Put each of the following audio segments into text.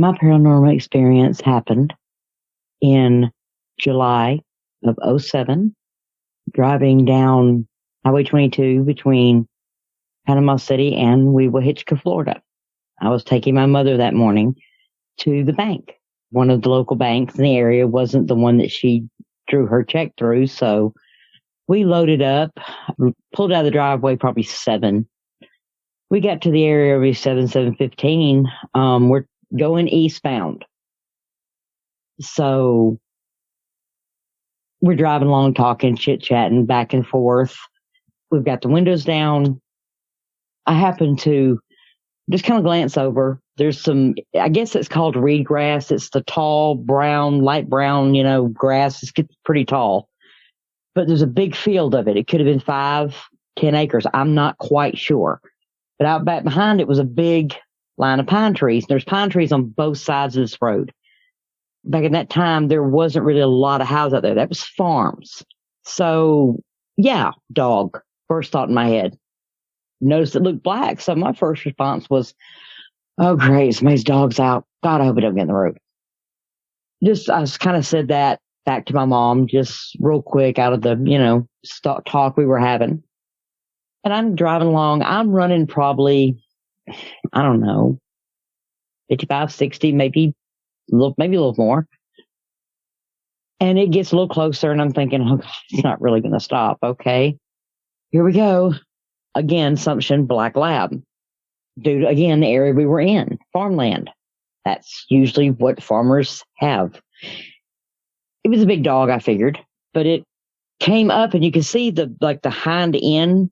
My paranormal experience happened in July of '07, driving down Highway 22 between Panama City and Weewillitcha, Florida. I was taking my mother that morning to the bank. One of the local banks in the area wasn't the one that she drew her check through, so we loaded up, pulled out of the driveway probably 7. We got to the area around 7:15. We're going eastbound. So we're driving along, talking, chit-chatting back and forth. We've got the windows down. I happen to just kind of glance over. There's some, I guess it's called reed grass. It's the tall brown, light brown, grass. It's pretty tall. But there's a big field of it. It could have been 5-10 acres. I'm not quite sure. But out back behind it was a big line of pine trees. There's pine trees on both sides of this road. Back in that time, there wasn't really a lot of houses out there. That was farms. So, yeah, dog. First thought in my head. Noticed it looked black. So my first response was, oh, great, somebody's dog's out. God, I hope it don't get in the road. I just kind of said that back to my mom, just real quick out of the, talk we were having. And I'm driving along. I'm running probably, I don't know, 55, 60, maybe a little more. And it gets a little closer, and I'm thinking, oh, God, it's not really going to stop. Okay, here we go. Again, assumption, black lab. Due to, again, the area we were in, farmland. That's usually what farmers have. It was a big dog, I figured, but it came up, and you could see the hind end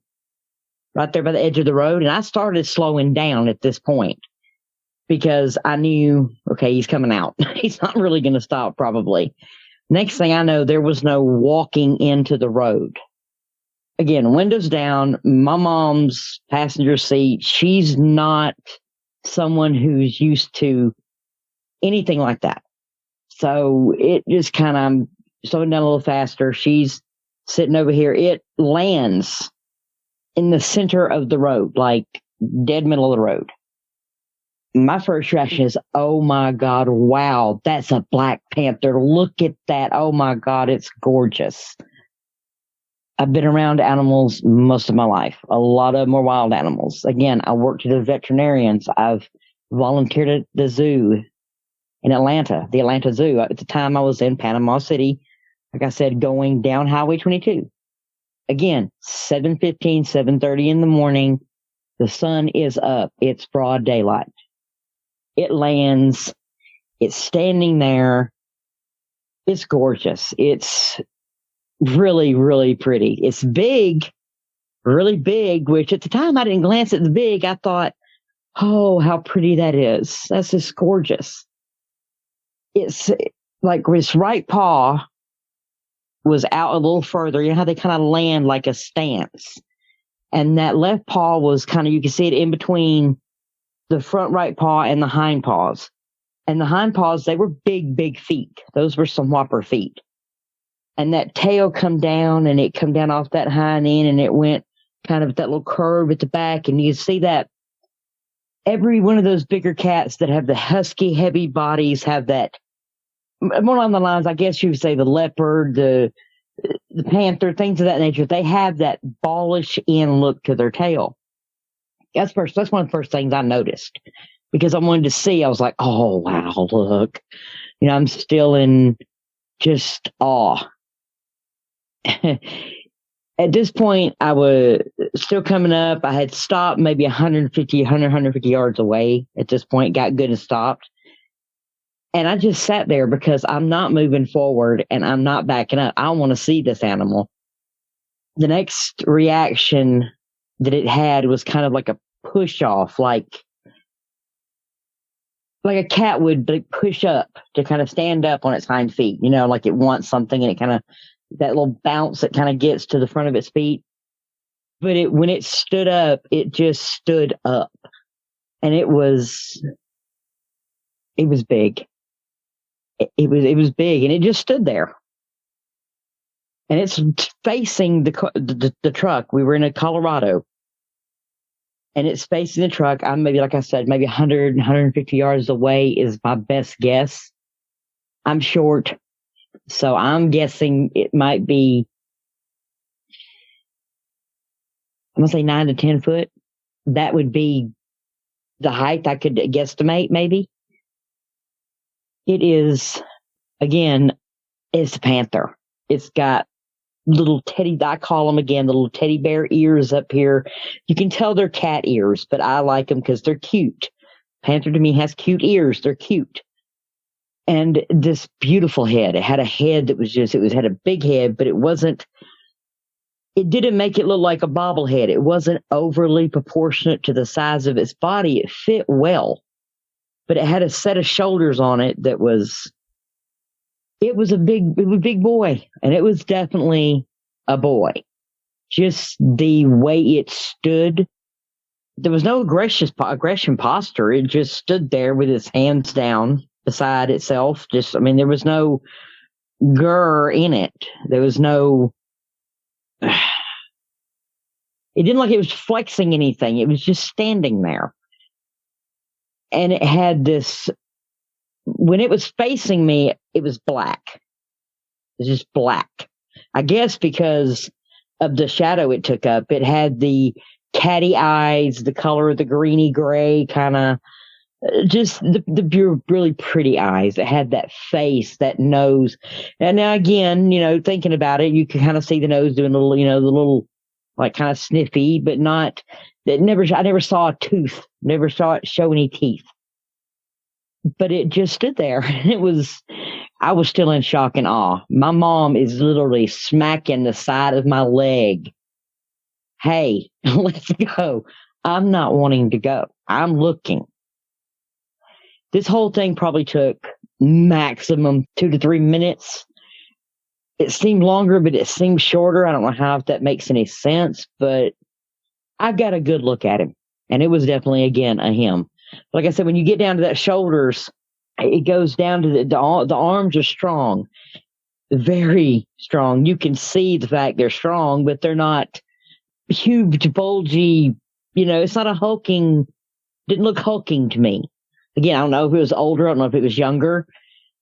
right there by the edge of the road. And I started slowing down at this point because I knew, okay, he's coming out. He's not really going to stop probably. Next thing I know, there was no walking into the road. Again, windows down, my mom's passenger seat. She's not someone who's used to anything like that. So it just kind of slowing down a little faster. She's sitting over here. It lands in the center of the road, like dead middle of the road. My first reaction is, oh my God, wow, that's a black panther. Look at that. Oh my God, it's gorgeous. I've been around animals most of my life. A lot of them are wild animals. Again, I worked with the veterinarians. I've volunteered at the zoo in Atlanta, the Atlanta Zoo. At the time I was in Panama City, like I said, going down Highway 22. Again, 7:15, 7:30 in the morning. The sun is up. It's broad daylight. It lands. It's standing there. It's gorgeous. It's really, really pretty. It's big, really big, which at the time I didn't glance at the big. I thought, oh, how pretty that is. That's just gorgeous. It's like his right paw was out a little further. You know how they kind of land like a stance. And that left paw was kind of, you can see it in between the front right paw and the hind paws. And the hind paws, they were big, big feet. Those were some whopper feet. And that tail come down, and it come down off that hind end, and it went kind of that little curve at the back. And you see that every one of those bigger cats that have the husky, heavy bodies have that, more along the lines, I guess you would say the leopard, the panther, things of that nature. They have that ballish end look to their tail. That's one of the first things I noticed because I wanted to see. I was like, oh, wow, look. I'm still in just awe. At this point, I was still coming up. I had stopped maybe 150 yards away at this point, got good and stopped. And I just sat there because I'm not moving forward and I'm not backing up. I want to see this animal. The next reaction that it had was kind of like a push off, like a cat would push up to kind of stand up on its hind feet, like it wants something, and it kind of, that little bounce that kind of gets to the front of its feet. But when it stood up, it just stood up, and it was big. It was big, and it just stood there. And it's facing the truck. We were in Colorado. and it's facing the truck. I'm maybe, like I said, maybe 100, 150 yards away is my best guess. I'm short, so I'm guessing it might be, I'm going to say 9 to 10 foot. That would be the height I could guesstimate, maybe. It is, again, it's a panther. It's got little I call them again, the little teddy bear ears up here. You can tell they're cat ears, but I like them because they're cute. Panther to me has cute ears. They're cute. And this beautiful head. It had a head that was had a big head, but it didn't make it look like a bobblehead. It wasn't overly proportionate to the size of its body. It fit well, but it had a set of shoulders on it that was a big boy, and it was definitely a boy. Just the way it stood, there was no aggression posture. It just stood there with its hands down beside itself. There was no grr in it. There was no. It didn't look like it was flexing anything. It was just standing there, and it had this. When it was facing me, it was black. It was just black. I guess because of the shadow it took up. It had the catty eyes, the color of the greeny gray, kind of just the really pretty eyes. It had that face, that nose. And now again, thinking about it, you can kind of see the nose doing the little like kind of sniffy, but not, I never saw a tooth, never saw it show any teeth. But it just stood there. I was still in shock and awe. My mom is literally smacking the side of my leg. Hey, let's go. I'm not wanting to go. I'm looking. This whole thing probably took maximum 2 to 3 minutes. It seemed longer, but it seemed shorter. I don't know if that makes any sense, but I got a good look at him. And it was definitely, again, a him. Like I said, when you get down to that shoulders, it goes down to the arms are strong, very strong. You can see the fact they're strong, but they're not huge, bulgy. It's not didn't look hulking to me. Again, I don't know if it was older. I don't know if it was younger.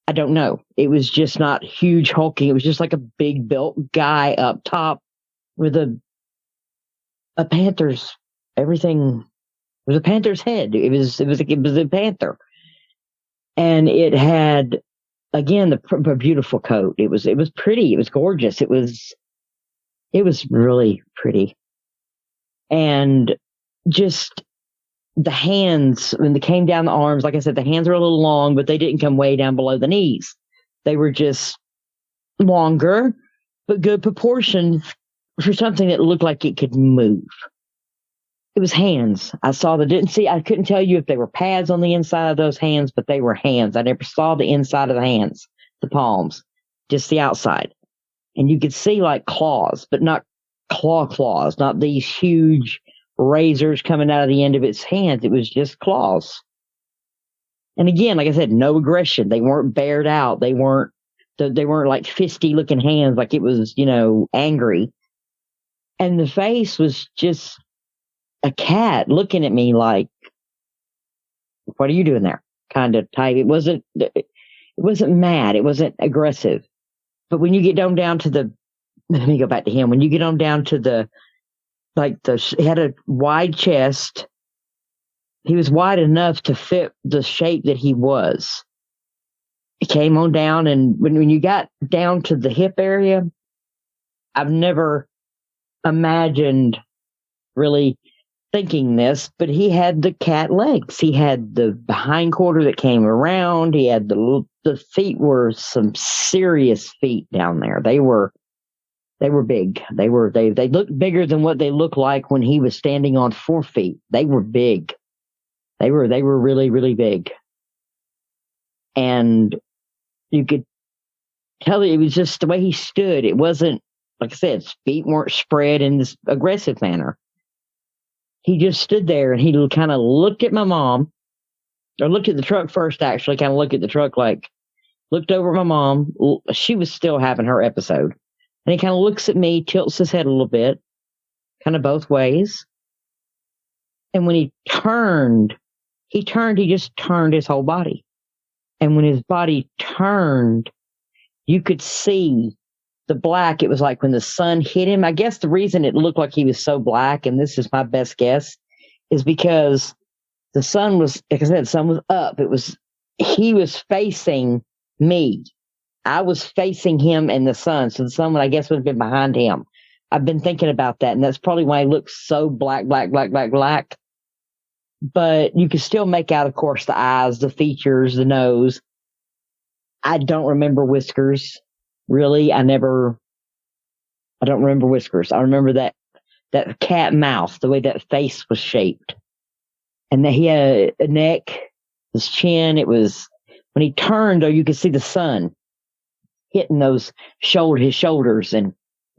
I don't know. It was just not huge hulking. It was just like a big built guy up top with a panther's everything. It was a panther's head. It was a panther. And it had, again, the beautiful coat. It was pretty. It was gorgeous. It was really pretty. And just the hands, when they came down the arms, like I said, the hands were a little long, but they didn't come way down below the knees. They were just longer, but good proportion for something that looked like it could move. It was hands. I couldn't tell you if they were pads on the inside of those hands, but they were hands. I never saw the inside of the hands, the palms, just the outside. And you could see like claws, but not claws, not these huge razors coming out of the end of its hands. It was just claws. And again, like I said, no aggression. They weren't bared out. They weren't like fisty looking hands, like it was, angry. And the face was just a cat looking at me like, what are you doing there? Kind of type. It wasn't mad. It wasn't aggressive. But when you get down to let me go back to him. When you get on down to he had a wide chest. He was wide enough to fit the shape that he was. He came on down, and when you got down to the hip area, I've never imagined really thinking this, but he had the cat legs. He had the hind quarter that came around. He had the feet were some serious feet down there. They were big. They looked bigger than what they looked like when he was standing on 4 feet. They were big. They were really, really big. And you could tell it was just the way he stood. It wasn't, like I said, his feet weren't spread in this aggressive manner. He just stood there and he kind of looked at my mom, or looked at the truck first, actually, kind of looked at the truck, like looked over at my mom. She was still having her episode. And he kind of looks at me, tilts his head a little bit, kind of both ways. And when he just turned his whole body. And when his body turned, you could see the black. It was like when the sun hit him. I guess the reason it looked like he was so black, and this is my best guess, is because the sun was, like I said, the sun was up. He was facing me. I was facing him and the sun. So the sun, I guess, would have been behind him. I've been thinking about that, and that's probably why he looks so black. But you can still make out, of course, the eyes, the features, the nose. I don't remember whiskers. Really, I don't remember whiskers. I remember that cat mouth, the way that face was shaped. And that he had a neck, his chin. It was, when he turned, though, you could see the sun hitting his shoulders and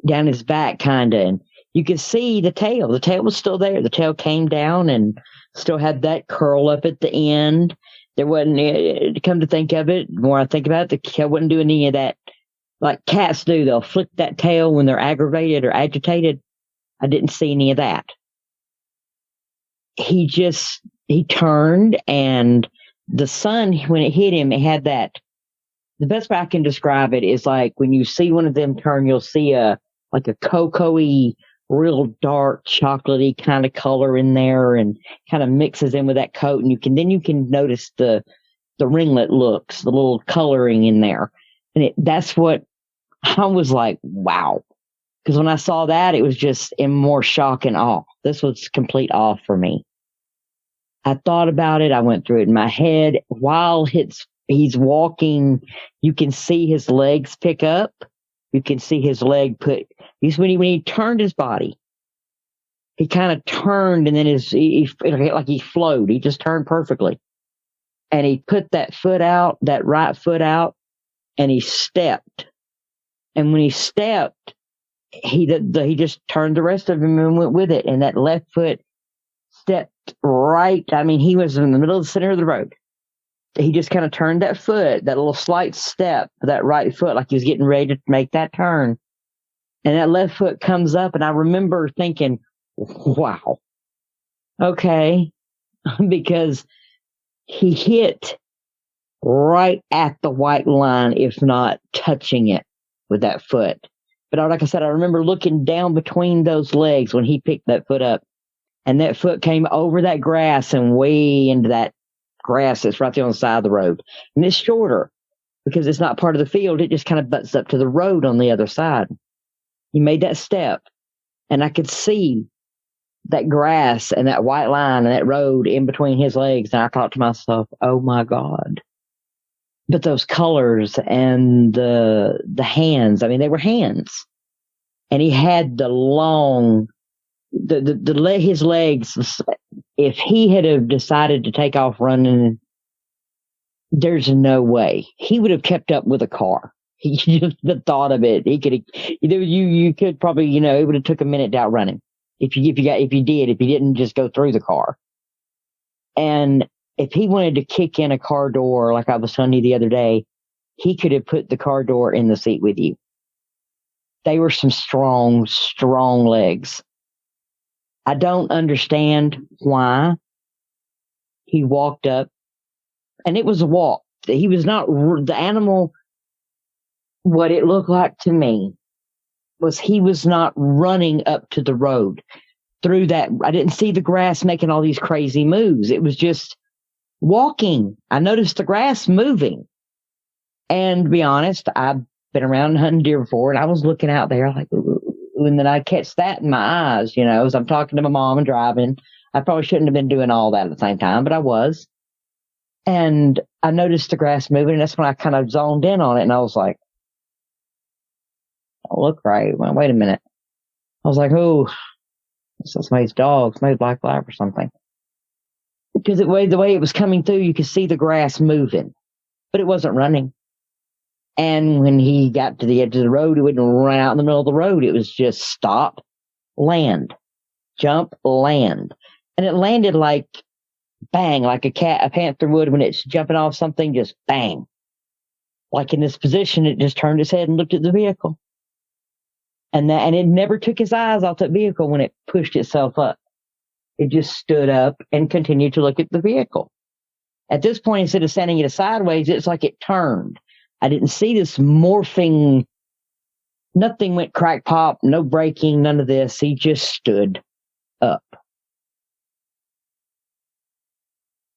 down his back, kind of. And you could see the tail. The tail was still there. The tail came down and still had that curl up at the end. There wasn't, to come to think of it, the more I think about it, the cat wasn't doing any of that like cats do. They'll flick that tail when they're aggravated or agitated. I didn't see any of that. He turned, and the sun, when it hit him, it had that, the best way I can describe it is like when you see one of them turn, you'll see like a cocoa-y, real dark, chocolatey kind of color in there, and kind of mixes in with that coat. And you can notice the ringlet looks, the little coloring in there. And that's what I was like, wow. Because when I saw that, it was just in more shock and awe. This was complete awe for me. I thought about it. I went through it in my head. While he's walking, you can see his legs pick up. You can see his leg when he turned his body, he kind of turned, and then like he flowed. He just turned perfectly. And he put that right foot out, and he stepped. And when he stepped, he just turned the rest of him and went with it. And that left foot stepped right. I mean, he was in the middle of the center of the road. He just kind of turned that foot, that little slight step, that right foot, like he was getting ready to make that turn. And that left foot comes up, and I remember thinking, wow, okay, because he hit right at the white line, if not touching it with that foot. But like I said, I remember looking down between those legs when he picked that foot up, and that foot came over that grass and way into that grass that's right there on the side of the road. And it's shorter because it's not part of the field. It just kind of butts up to the road on the other side. He made that step, and I could see that grass and that white line and that road in between his legs. And I thought to myself, oh my God. But those colors and the hands, I mean, they were hands. And he had the long, his legs, if he had have decided to take off running, there's no way. He would have kept up with a car. He just the thought of it. He could you could probably, it would have took a minute to outrun him. If you didn't just go through the car. And if he wanted to kick in a car door, like I was telling you the other day, he could have put the car door in the seat with you. They were some strong, strong legs. I don't understand why he walked up, and it was a walk. He was not the animal. What it looked like to me was he was not running up to the road through that. I didn't see the grass making all these crazy moves. It was just walking. I noticed the grass moving. And to be honest, I've been around hunting deer before, and I was looking out there like, ooh, and then I catch that in my eyes, as I'm talking to my mom and driving. I probably shouldn't have been doing all that at the same time, but I was. And I noticed the grass moving, and that's when I kind of zoned in on it, and I was like, oh, look right. Well, wait a minute. I was like, oh, this is somebody's dog, somebody's black lab or something. Because the way it was coming through, you could see the grass moving, but it wasn't running. And when he got to the edge of the road, he wouldn't run out in the middle of the road. It was just stop, land, jump, land. And it landed like bang, like a panther would when it's jumping off something, just bang. Like in this position, it just turned its head and looked at the vehicle. And it never took his eyes off that vehicle when it pushed itself up. It just stood up and continued to look at the vehicle. At this point, instead of sending it sideways, it's like it turned. I didn't see this morphing. Nothing went crack pop, no braking, none of this. He just stood up.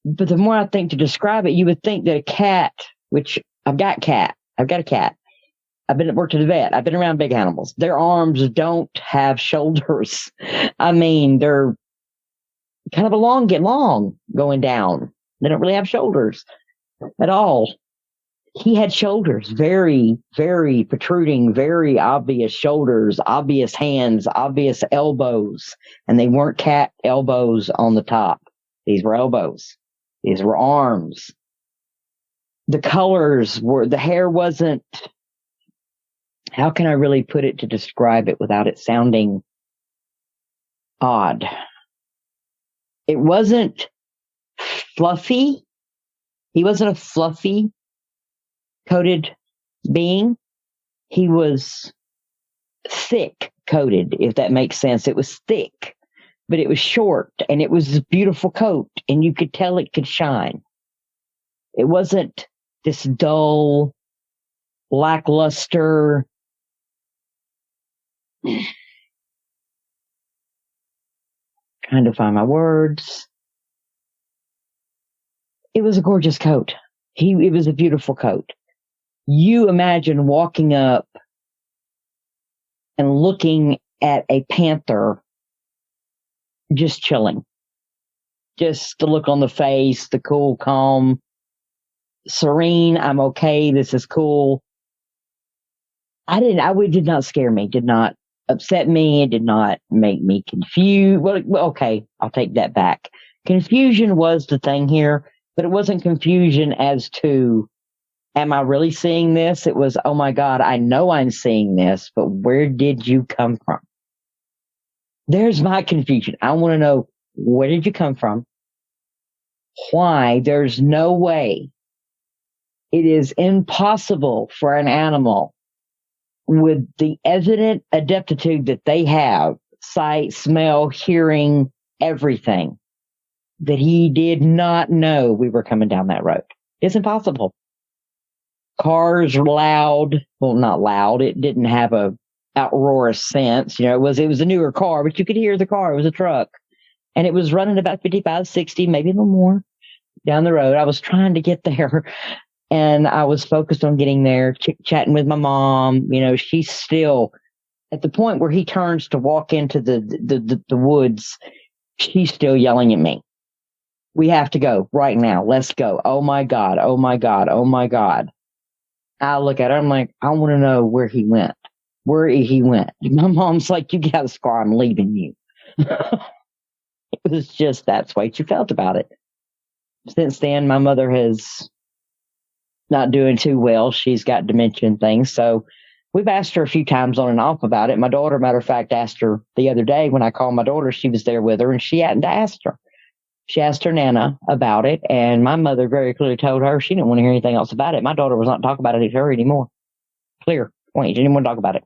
But the more I think to describe it, you would think that a cat, which I've got a cat. I've been at work to the vet. I've been around big animals. Their arms don't have shoulders. I mean, they're kind of long going down. They don't really have shoulders at all. He had shoulders, very, very protruding, very obvious shoulders, obvious hands, obvious elbows, and they weren't cat elbows on the top. These were elbows. These were arms. The colors were, the hair wasn't, how can I really put it to describe it without it sounding odd? It wasn't fluffy. He wasn't a fluffy coated being. He was thick coated, if that makes sense. It was thick, but it was short, and it was a beautiful coat, and you could tell it could shine. It wasn't this dull, lackluster, trying to find my words. It was a gorgeous coat. It was a beautiful coat. You imagine walking up and looking at a panther just chilling. Just the look on the face, the cool, calm, serene, I'm okay, this is cool. It did not scare me, did not upset me, it did not make me confused. Well, okay, I'll take that back. Confusion was the thing here, but it wasn't confusion as to, am I really seeing this? It was, oh my God, I know I'm seeing this, but where did you come from? There's my confusion. I want to know, where did you come from? Why? There's no way. It is impossible for an animal with the evident adaptitude that they have, sight, smell, hearing, everything, that he did not know we were coming down that road. It's impossible. Cars were loud. Well, not loud. It didn't have a outroarous sense. You know, it was a newer car, but you could hear the car. It was a truck. And it was running about 55, 60, maybe a little more down the road. I was trying to get there, and I was focused on getting there, chatting with my mom. You know, she's still at the point where he turns to walk into the woods. She's still yelling at me. We have to go right now. Let's go. Oh my God. Oh my God. Oh my God. I look at her. I'm like, I want to know where he went. Where he went. My mom's like, you get out of the car. I'm leaving you. It was just, that's the way she felt about it. Since then, my mother has not doing too well. She's got dementia and things. So we've asked her a few times on and off about it. My daughter, matter of fact, asked her the other day when I called my daughter, she was there with her, and she hadn't asked her. She asked her Nana about it, and my mother very clearly told her she didn't want to hear anything else about it. My daughter was not talking about it to her anymore. Clear point. She didn't want to talk about it.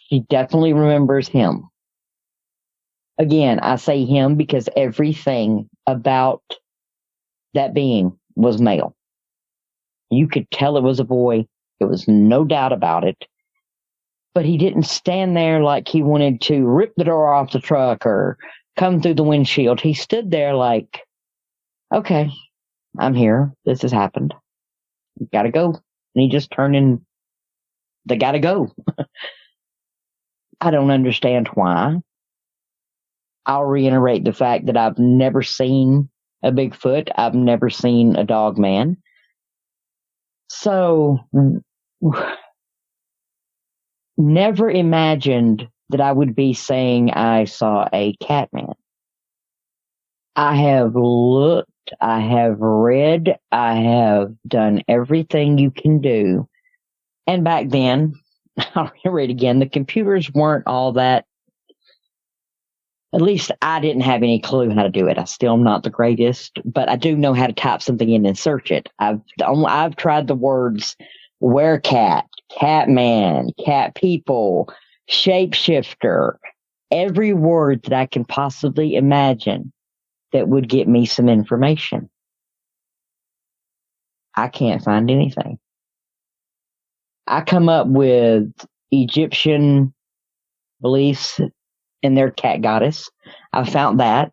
She definitely remembers him. Again, I say him because everything about that being was male. You could tell it was a boy. There was no doubt about it. But he didn't stand there like he wanted to rip the door off the truck or come through the windshield. He stood there like, okay, I'm here. This has happened. Gotta go. And he just turned in. They gotta go. I don't understand why. I'll reiterate the fact that I've never seen a Bigfoot. I've never seen a dog man. So, never imagined that I would be saying I saw a Catman. I have looked, I have read, I have done everything you can do. And back then, I'll read again, the computers weren't all that. At least I didn't have any clue how to do it. I still am not the greatest, but I do know how to type something in and search it. I've tried the words werecat, Catman, cat people, shapeshifter, every word that I can possibly imagine that would get me some information. I can't find anything. I come up with Egyptian beliefs in their cat goddess. I found that.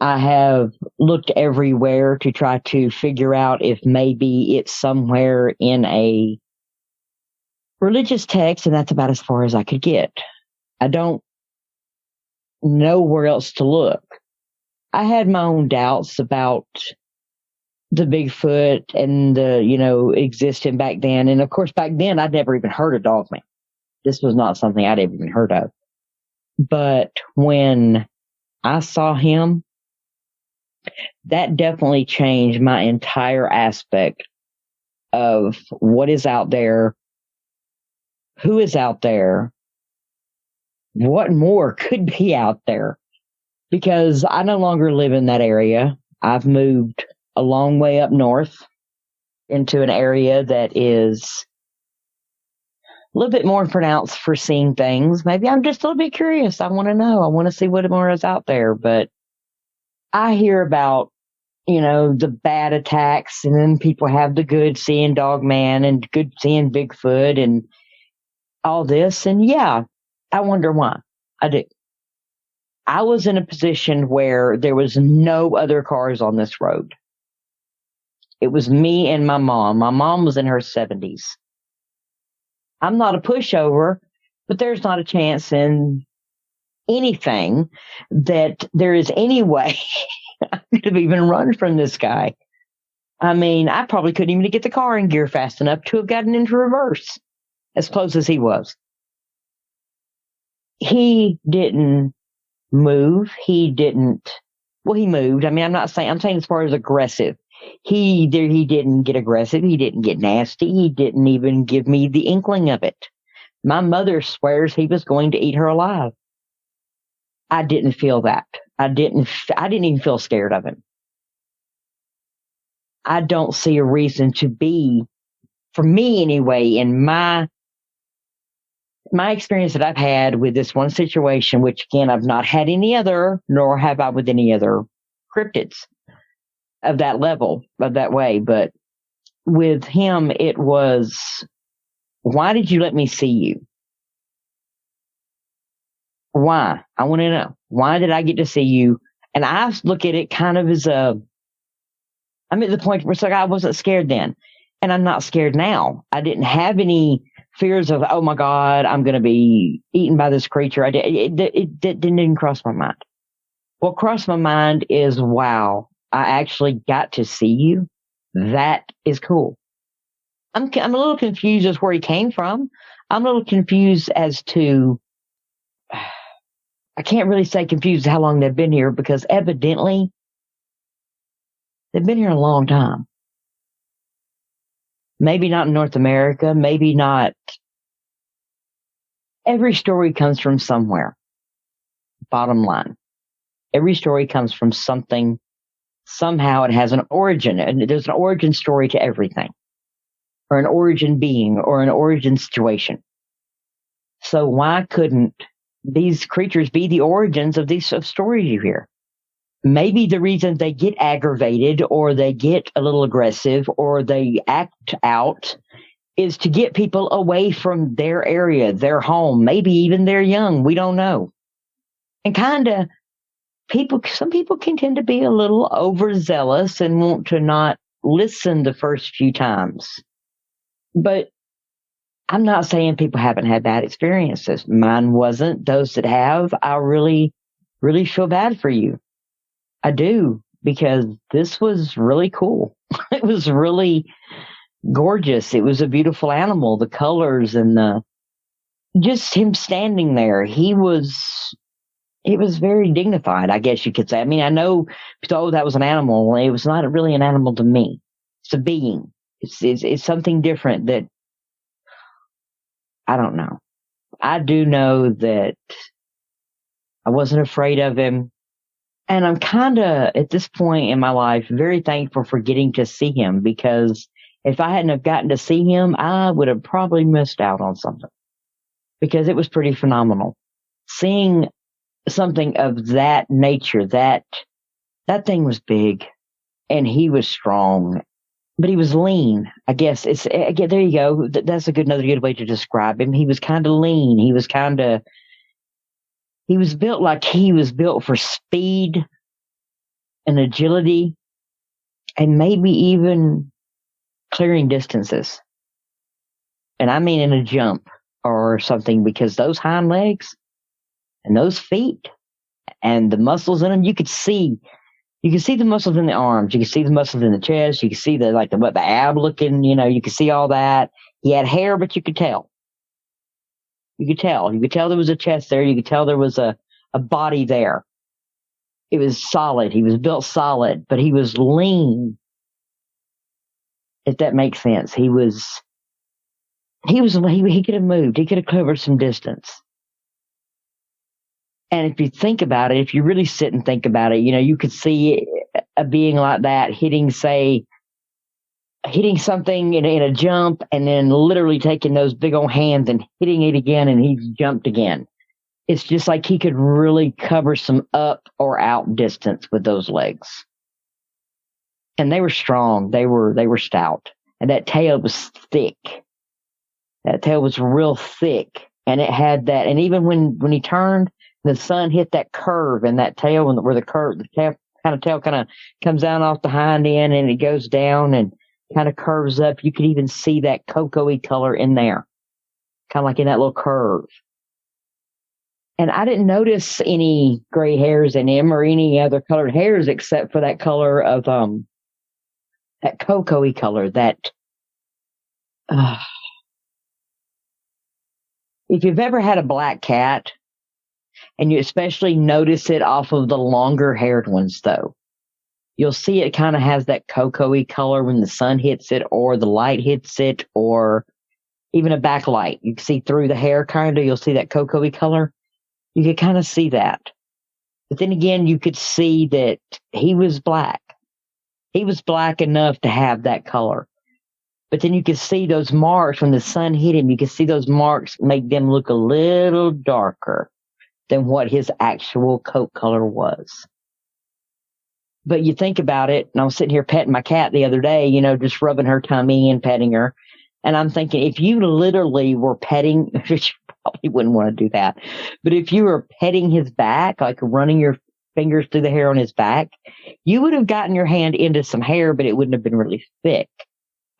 I have looked everywhere to try to figure out if maybe it's somewhere in a religious text, and that's about as far as I could get. I don't know where else to look. I had my own doubts about the Bigfoot and the, existing back then. And of course, back then, I'd never even heard of Dogman. This was not something I'd even heard of. But when I saw him, that definitely changed my entire aspect of what is out there, who is out there, what more could be out there. Because I no longer live in that area. I've moved a long way up north into an area that is a little bit more pronounced for seeing things. Maybe I'm just a little bit curious. I want to know. I want to see what more is out there. But I hear about, the bad attacks, and then people have the good seeing Dogman and good seeing Bigfoot and all this. And yeah, I wonder why. I do. I was in a position where there was no other cars on this road. It was me and my mom. My mom was in her 70s. I'm not a pushover, but there's not a chance in anything that there is any way I could have even run from this guy. I mean, I probably couldn't even get the car in gear fast enough to have gotten into reverse as close as he was. He didn't move. He moved. I mean, I'm saying as far as aggressive. He didn't get aggressive. He didn't get nasty. He didn't even give me the inkling of it. My mother swears he was going to eat her alive. I didn't feel that. I didn't even feel scared of him. I don't see a reason to be, for me anyway, in my experience that I've had with this one situation, which again, I've not had any other, nor have I with any other cryptids of that level, of that way. But with him, it was, why did you let me see you? Why? I want to know. Why did I get to see you? And I look at it kind of as I'm at the point where it's like I wasn't scared then. And I'm not scared now. I didn't have any fears of, oh my God, I'm going to be eaten by this creature. It didn't even cross my mind. What crossed my mind is, wow, I actually got to see you. That is cool. I'm a little confused as where he came from. I'm a little confused as to, I can't really say confused how long they've been here, because evidently they've been here a long time. Maybe not in North America, maybe not. Every story comes from somewhere. Bottom line. Every story comes from something. Somehow it has an origin, and there's an origin story to everything, or an origin being, or an origin situation. So why couldn't these creatures be the origins of these stories you hear? Maybe the reason they get aggravated, or they get a little aggressive, or they act out is to get people away from their area, their home. Maybe even they're young. We don't know. And some people can tend to be a little overzealous and want to not listen the first few times. But I'm not saying people haven't had bad experiences. Mine wasn't. Those that have, I really, really feel bad for you. I do, because this was really cool. It was really gorgeous. It was a beautiful animal. The colors and just him standing there. It was very dignified, I guess you could say. I mean, I know, oh, that was an animal. It was not really an animal to me. It's a being. It's something different that, I don't know. I do know that I wasn't afraid of him. And I'm kind of, at this point in my life, very thankful for getting to see him, because if I hadn't have gotten to see him, I would have probably missed out on something, because it was pretty phenomenal. seeing something of that nature, that thing was big and he was strong, but he was lean. I guess it's, again, there you go. That's another good way to describe him. He was kind of lean. He was built like he was built for speed and agility and maybe even clearing distances. And I mean in a jump or something, because those hind legs and those feet and the muscles in them, you could see the muscles in the arms. You could see the muscles in the chest. You could see the ab looking, you could see all that. He had hair, but you could tell. You could tell there was a chest there. You could tell there was a body there. It was solid. He was built solid, but he was lean. If that makes sense. He could have moved. He could have covered some distance. And if you think about it, if you really sit and think about it, you could see a being like that hitting something in a jump and then literally taking those big old hands and hitting it again, and he's jumped again. It's just like he could really cover some up or out distance with those legs. And they were strong. They were stout. And that tail was thick. That tail was real thick. And it had that, and even when he turned, the sun hit that curve in that tail, where the tail kind of comes down off the hind end and it goes down and kind of curves up. You could even see that cocoa-y color in there, kind of like in that little curve. And I didn't notice any gray hairs in him or any other colored hairs except for that color of that cocoa-y color. That if you've ever had a black cat, and you especially notice it off of the longer haired ones, though, you'll see it kind of has that cocoa-y color when the sun hits it or the light hits it, or even a backlight. You can see through the hair you'll see that cocoa-y color. You could kind of see that. But then again, you could see that he was black. He was black enough to have that color. But then you could see those marks when the sun hit him. You could see those marks make them look a little darker than what his actual coat color was. But you think about it, and I was sitting here petting my cat the other day, just rubbing her tummy and petting her. And I'm thinking, if you literally were petting, you probably wouldn't want to do that. But if you were petting his back, like running your fingers through the hair on his back, you would have gotten your hand into some hair, but it wouldn't have been really thick.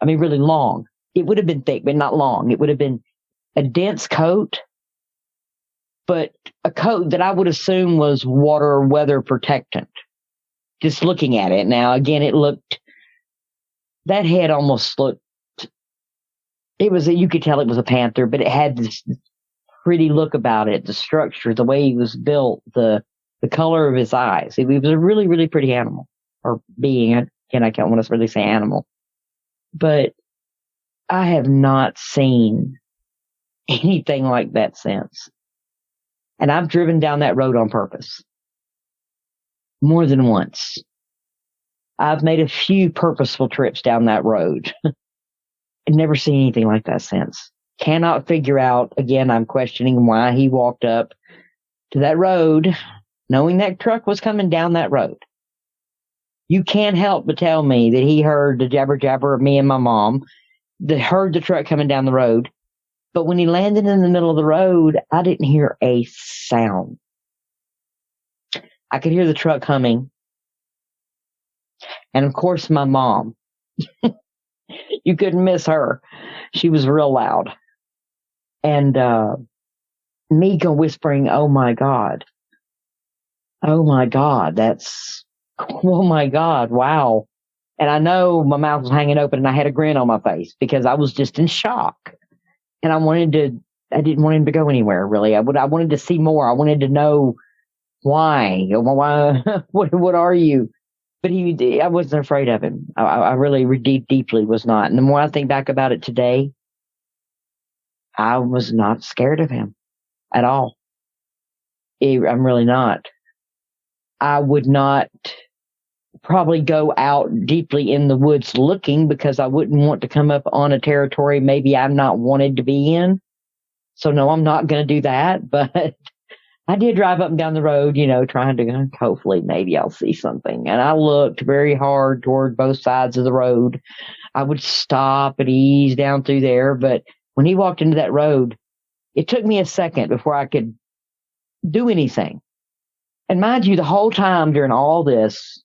I mean, really long. It would have been thick, but not long. It would have been a dense coat, but a coat that I would assume was weather protectant. Just looking at it. Now, again, that head almost looked, you could tell it was a panther, but it had this pretty look about it, the structure, the way he was built, the color of his eyes. He was a really, really pretty animal, or being. Again, I can't want to really say animal. But I have not seen anything like that since. And I've driven down that road on purpose. More than once. I've made a few purposeful trips down that road. I've never seen anything like that since. Cannot figure out, again, I'm questioning why he walked up to that road, knowing that truck was coming down that road. You can't help but tell me that he heard the jabber jabber of me and my mom, that heard the truck coming down the road. But when he landed in the middle of the road, I didn't hear a sound. I could hear the truck coming. And of course, my mom. You couldn't miss her. She was real loud. And Mika whispering, "Oh my God. Oh my God. Oh my God. Wow." And I know my mouth was hanging open and I had a grin on my face because I was just in shock. And I didn't want him to go anywhere, really. I wanted to see more. I wanted to know why. What are you? But I wasn't afraid of him. I really deeply was not. And the more I think back about it today, I was not scared of him at all. I'm really not. I would not probably go out deeply in the woods looking because I wouldn't want to come up on a territory maybe I'm not wanted to be in. So no, I'm not going to do that. But I did drive up and down the road, trying to hopefully maybe I'll see something. And I looked very hard toward both sides of the road. I would stop and ease down through there. But when he walked into that road, it took me a second before I could do anything. And mind you, the whole time during all this,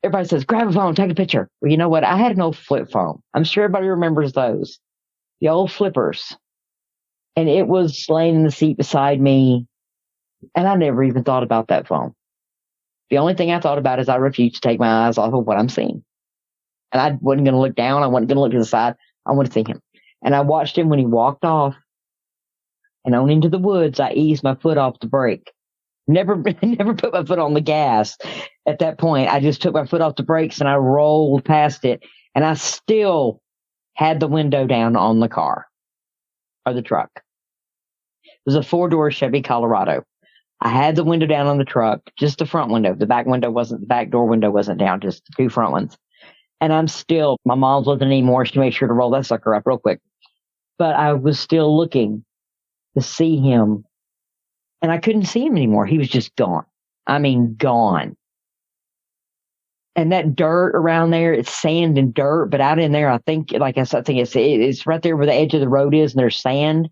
everybody says, grab a phone, take a picture. Well, you know what? I had an old flip phone. I'm sure everybody remembers those, the old flippers. And it was laying in the seat beside me. And I never even thought about that phone. The only thing I thought about is I refused to take my eyes off of what I'm seeing. And I wasn't going to look down. I wasn't going to look to the side. I wanted to see him. And I watched him when he walked off and on into the woods. I eased my foot off the brake. Never put my foot on the gas at that point. I just took my foot off the brakes and I rolled past it. And I still had the window down on the car or the truck. It was a 4-door Chevy Colorado. I had the window down on the truck, just the front window. The back door window wasn't down, just the two front ones. And my mom's looking anymore. She made sure to roll that sucker up real quick. But I was still looking to see him. And I couldn't see him anymore. He was just gone. I mean, gone. And that dirt around there, it's sand and dirt. But out in there, I think, like I said, I think it's right there where the edge of the road is and there's sand.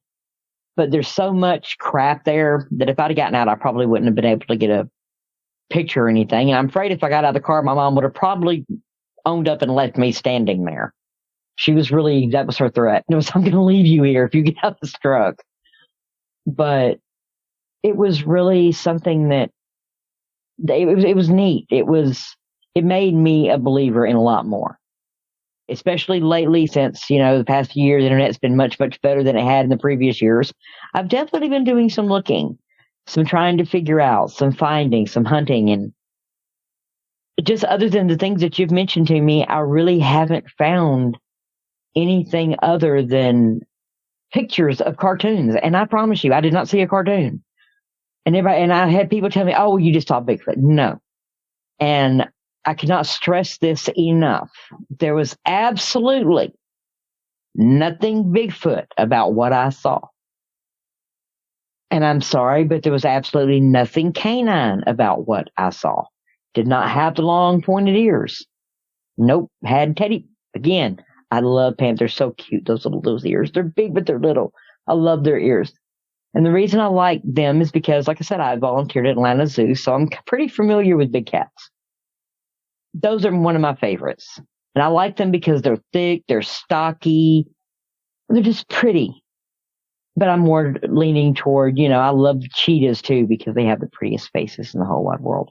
But there's so much crap there that if I'd have gotten out, I probably wouldn't have been able to get a picture or anything. And I'm afraid if I got out of the car, my mom would have probably owned up and left me standing there. That was her threat. It was, I'm going to leave you here if you get out of this truck. But it was really something that it was neat. It made me a believer in a lot more, especially lately since, the past few years, the internet's been much, much better than it had in the previous years. I've definitely been doing some looking, some trying to figure out, some finding, some hunting. And just other than the things that you've mentioned to me, I really haven't found anything other than pictures of cartoons. And I promise you, I did not see a cartoon. And I had people tell me, oh, you just saw Bigfoot. No. And I cannot stress this enough. There was absolutely nothing Bigfoot about what I saw. And I'm sorry, but there was absolutely nothing canine about what I saw. Did not have the long pointed ears. Nope. Had teddy. Again, I love panthers. So cute. Those ears. They're big, but they're little. I love their ears. And the reason I like them is because, like I said, I volunteered at Atlanta Zoo, so I'm pretty familiar with big cats. Those are one of my favorites. And I like them because they're thick, they're stocky, they're just pretty. But I'm more leaning toward, I love cheetahs too because they have the prettiest faces in the whole wide world.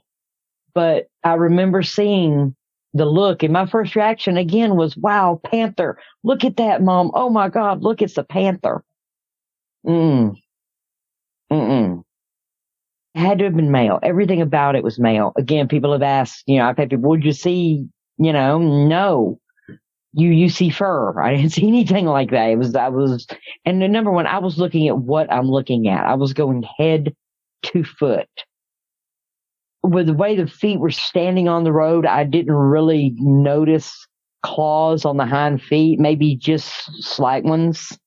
But I remember seeing the look, and my first reaction again was, wow, panther. Look at that, Mom. Oh my God, look, it's a panther. It had to have been male. Everything about it was male. Again, people have asked, I've had people, would you see, no. You see fur. I didn't see anything like that. And the number one, I was looking at what I'm looking at. I was going head to foot. With the way the feet were standing on the road, I didn't really notice claws on the hind feet, maybe just slight ones.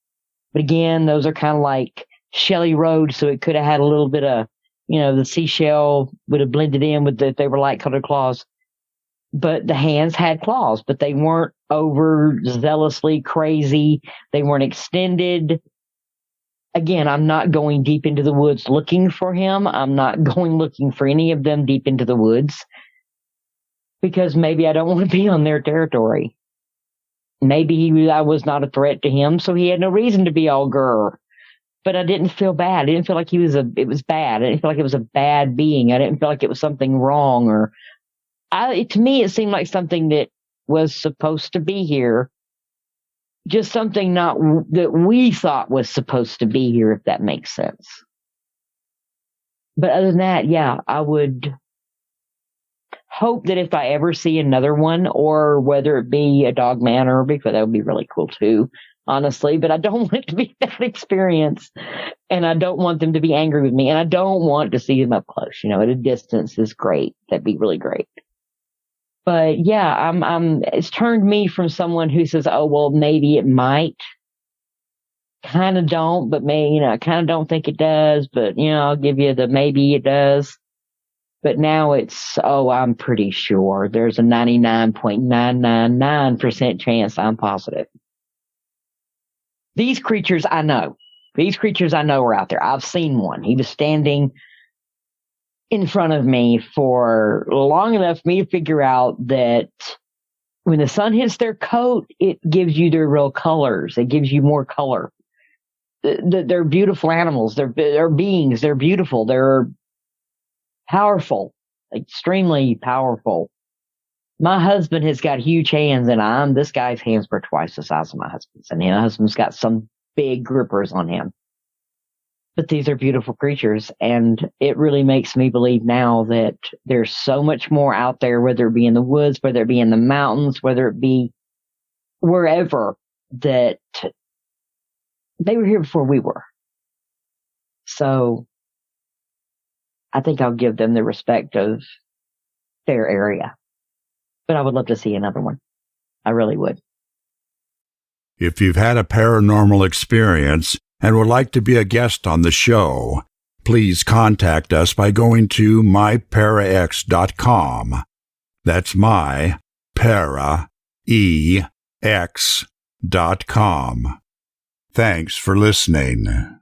But again, those are kind of like shelly road, so it could have had a little bit of, the seashell would have blended in with if they were light colored claws. But the hands had claws, but they weren't over zealously crazy. They weren't extended. Again, I'm not going deep into the woods looking for him. I'm not going looking for any of them deep into the woods because maybe I don't want to be on their territory. Maybe I was not a threat to him, so he had no reason to be all grr. But I didn't feel bad. I didn't feel like it was bad. I didn't feel like it was a bad being. I didn't feel like it was something wrong to me, it seemed like something that was supposed to be here. Just something not that we thought was supposed to be here, if that makes sense. But other than that, yeah, I would hope that if I ever see another one, or whether it be a dog man or a Bigfoot, that would be really cool too, honestly. But I don't want it to be that experience, and I don't want them to be angry with me, and I don't want to see them up close. At a distance is great. That'd be really great. But yeah, it's turned me from someone who says, oh, well, maybe it might, kind of don't, but I kind of don't think it does, but, I'll give you the maybe it does. But now it's, I'm pretty sure. There's a 99.999% chance I'm positive. These creatures I know. These creatures I know are out there. I've seen one. He was standing in front of me for long enough for me to figure out that when the sun hits their coat, it gives you their real colors. It gives you more color. They're beautiful animals. They're beings. They're beautiful. They're powerful, extremely powerful. My husband has got huge hands, and this guy's hands were twice the size of my husband's, and my husband's got some big grippers on him. But these are beautiful creatures, and it really makes me believe now that there's so much more out there, whether it be in the woods, whether it be in the mountains, whether it be wherever, that they were here before we were. So I think I'll give them the respect of their area. But I would love to see another one. I really would. If you've had a paranormal experience and would like to be a guest on the show, please contact us by going to myparax.com. That's myparaex.com. Thanks for listening.